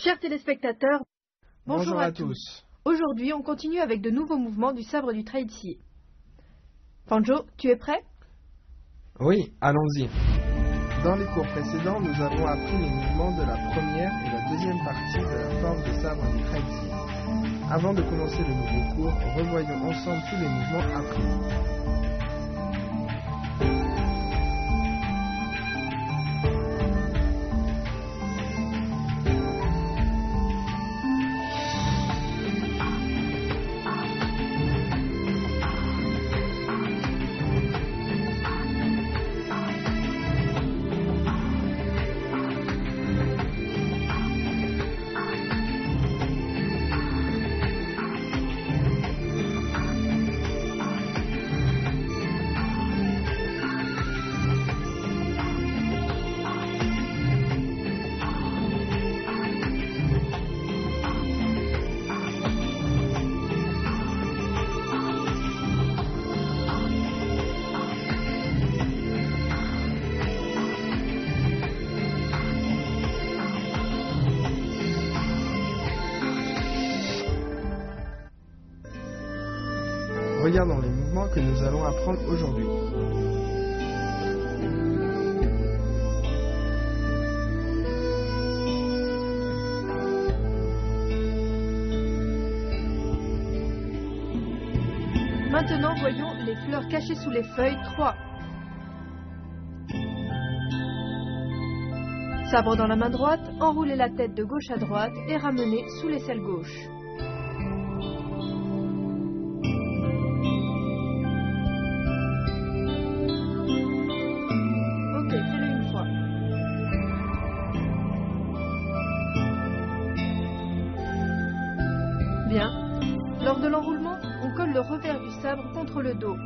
Chers téléspectateurs, bonjour à tous. Aujourd'hui, on continue avec de nouveaux mouvements du sabre du Traïtsi. Panjo, tu es prêt? Oui, allons-y. Dans les cours précédents, nous avons appris les mouvements de la première et la deuxième partie de la forme de sabre du Traïtsi. Avant de commencer le nouveau cours, revoyons ensemble tous les mouvements appris. Regardons les mouvements que nous allons apprendre aujourd'hui. Maintenant, voyons les fleurs cachées sous les feuilles 3. Sabre dans la main droite, enroulez la tête de gauche à droite et ramenez sous l'aisselle gauche. Bien. Lors de l'enroulement, on colle le revers du sabre contre le dos.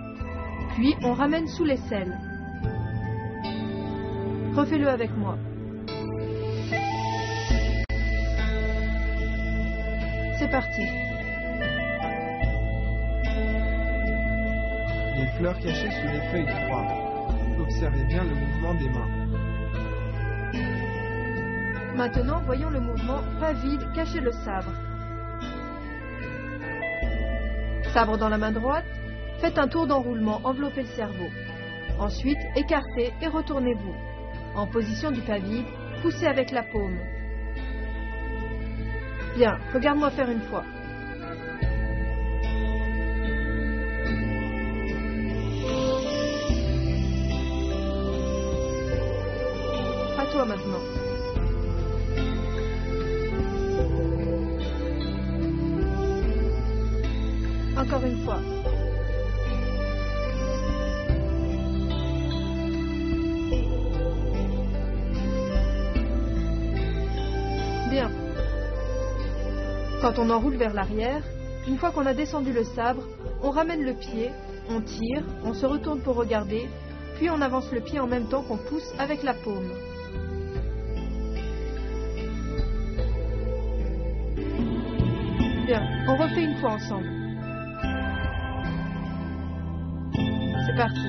Puis on ramène sous l'aisselle. Refais-le avec moi. C'est parti. Les fleurs cachées sous les feuilles 3. Observez bien le mouvement des mains. Maintenant, voyons le mouvement pas vide, cacher le sabre. Sabre dans la main droite, faites un tour d'enroulement, enveloppez le cerveau. Ensuite, écartez et retournez-vous. En position du pas vide, poussez avec la paume. Bien, regarde-moi faire une fois. À toi maintenant. Encore une fois. Bien. Quand on enroule vers l'arrière, une fois qu'on a descendu le sabre, on ramène le pied, on tire, on se retourne pour regarder, puis on avance le pied en même temps qu'on pousse avec la paume. Bien, on refait une fois ensemble. C'est parti.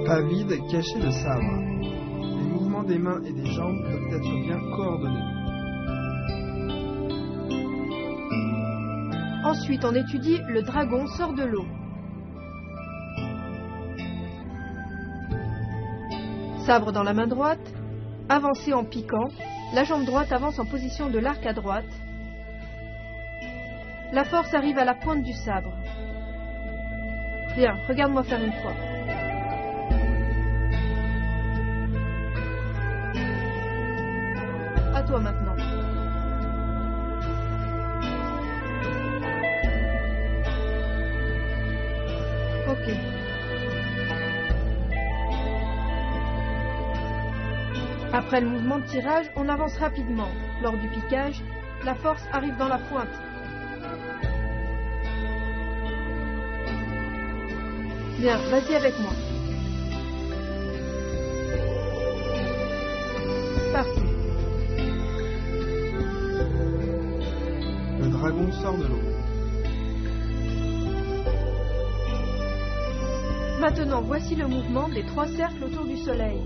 Pas vide, cachez le sabre. Les mouvements des mains et des jambes doivent être bien coordonnés. Ensuite, on étudie le dragon sort de l'eau. Sabre dans la main droite, avancez en piquant, la jambe droite avance en position de l'arc à droite. La force arrive à la pointe du sabre. Bien, regarde-moi faire une fois. À toi maintenant. Ok. Après le mouvement de tirage, on avance rapidement. Lors du piquage, la force arrive dans la pointe. Bien, vas-y avec moi. C'est parti. Le dragon sort de l'eau. Maintenant, voici le mouvement des 3 cercles autour du soleil.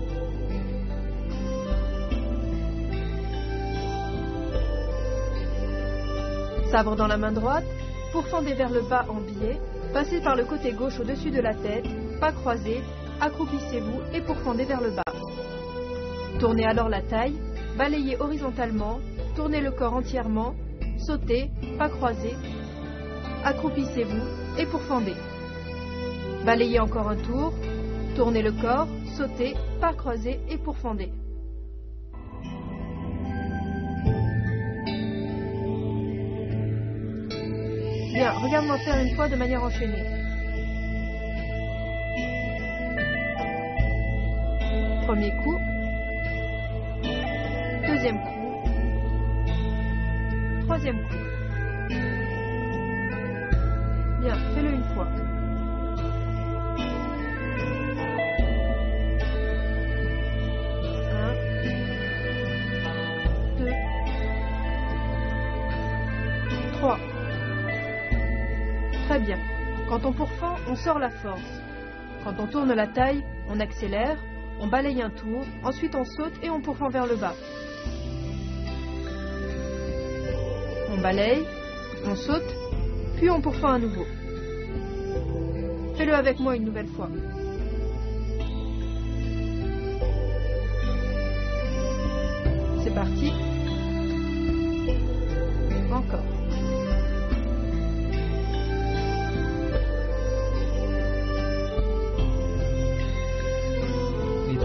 Sabre dans la main droite, pourfendez vers le bas en biais, passez par le côté gauche au-dessus de la tête, pas croisés, accroupissez-vous et pourfendez vers le bas. Tournez alors la taille, balayez horizontalement, tournez le corps entièrement, sautez, pas croisés, accroupissez-vous et pourfendez. Balayez encore un tour, tournez le corps, sautez, pas croisés et pourfendez. Bien, regarde-moi faire une fois de manière enchaînée. Premier coup. Deuxième coup. Troisième coup. Bien, fais-le une fois. Un. Deux. Trois. Très bien. Quand on pourfend, on sort la force. Quand on tourne la taille, on accélère, on balaye un tour, ensuite on saute et on pourfend vers le bas. On balaye, on saute, puis on pourfend à nouveau. Fais-le avec moi une nouvelle fois. C'est parti. Encore.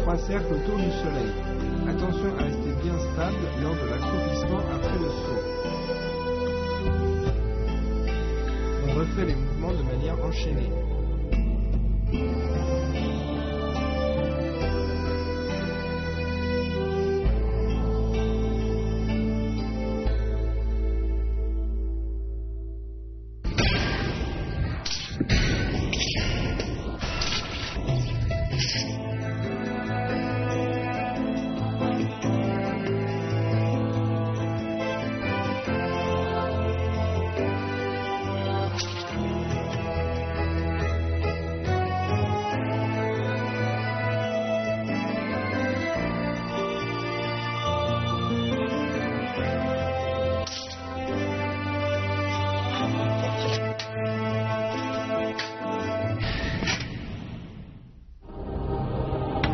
Trois cercles autour du soleil. Attention à rester bien stable lors de l'accroupissement après le saut. On refait les mouvements de manière enchaînée.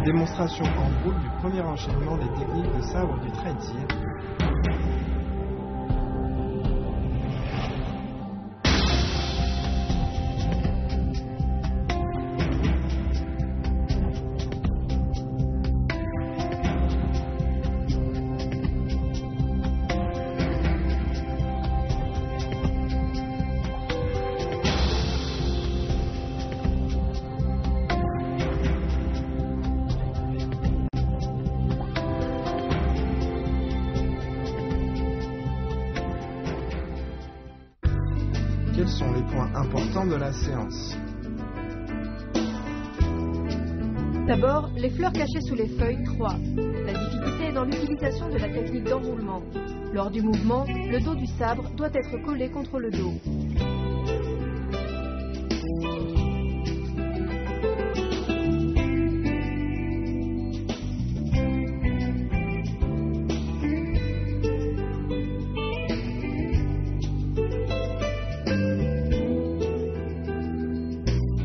Démonstration en groupe du premier enchaînement des techniques de sabre du Treitzier. Quels sont les points importants de la séance? D'abord, les fleurs cachées sous les feuilles 3. La difficulté est dans l'utilisation de la technique d'enroulement. Lors du mouvement, le dos du sabre doit être collé contre le dos.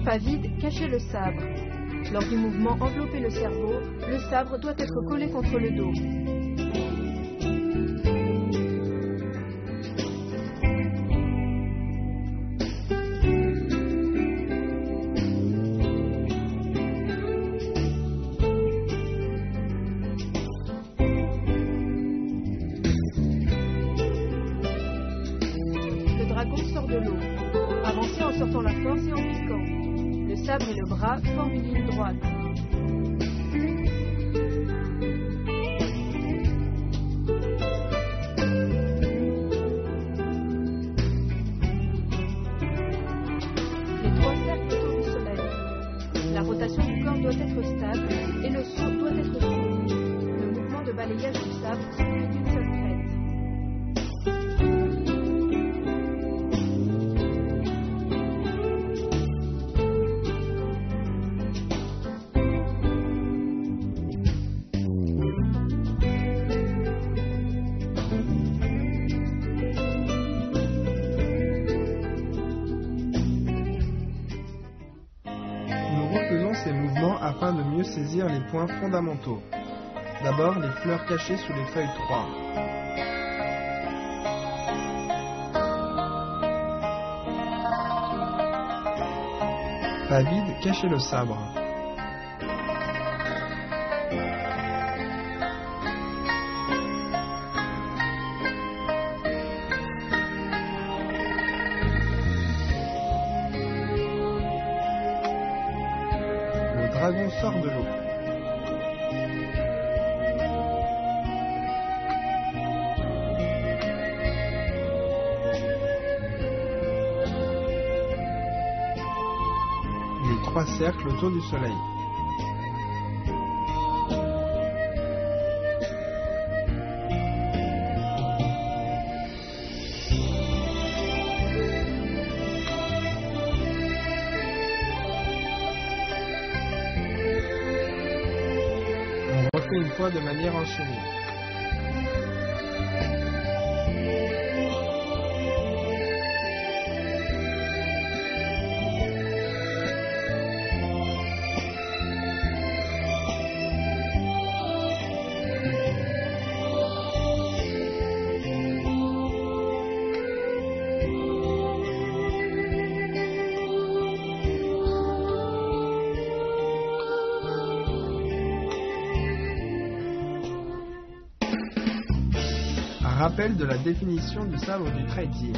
Pas vide, cachez le sabre. Lors du mouvement enveloppez le cerveau, le sabre doit être collé contre le dos. Le dragon sort de l'eau. Avancez en sortant la force et en piquant. Le sabre et le bras forment une ligne droite. Les trois cercles autour du soleil. La rotation du corps doit être stable et le saut doit être souple. Le mouvement de balayage du sabre se fait d'une seule crête. mieux saisir les points fondamentaux. D'abord, les fleurs cachées sous les feuilles 3. Pas vide, cachez le sabre. Le dragon sort de l'eau. Les 3 cercles autour du soleil. On refait une fois de manière enchaînée. Rappel de la définition du sabre du Taizi.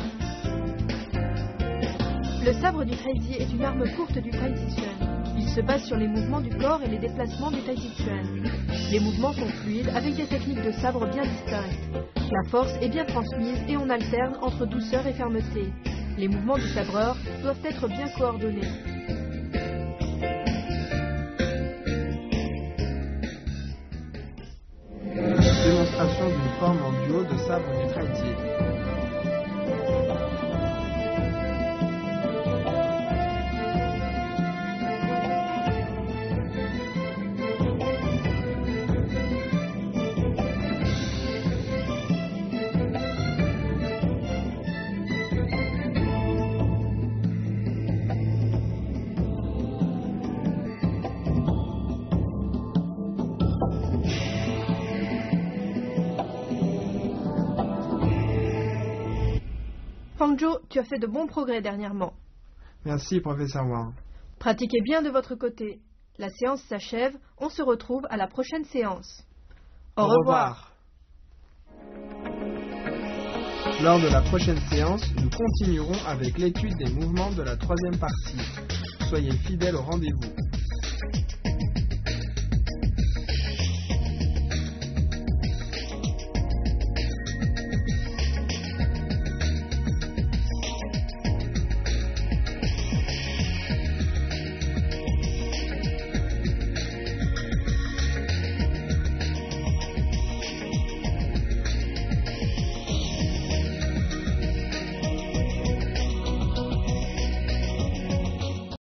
Le sabre du Taizi est une arme courte du Taizi Chuan. Il se base sur les mouvements du corps et les déplacements du Taizi Chuan. Les mouvements sont fluides avec des techniques de sabre bien distinctes. La force est bien transmise et on alterne entre douceur et fermeté. Les mouvements du sabreur doivent être bien coordonnés. Démonstration d'une forme en duo de sabre du Taizi. Fangzhou, tu as fait de bons progrès dernièrement. Merci, professeur Wang. Pratiquez bien de votre côté. La séance s'achève, on se retrouve à la prochaine séance. Au revoir. Lors de la prochaine séance, nous continuerons avec l'étude des mouvements de la 3e partie. Soyez fidèles au rendez-vous.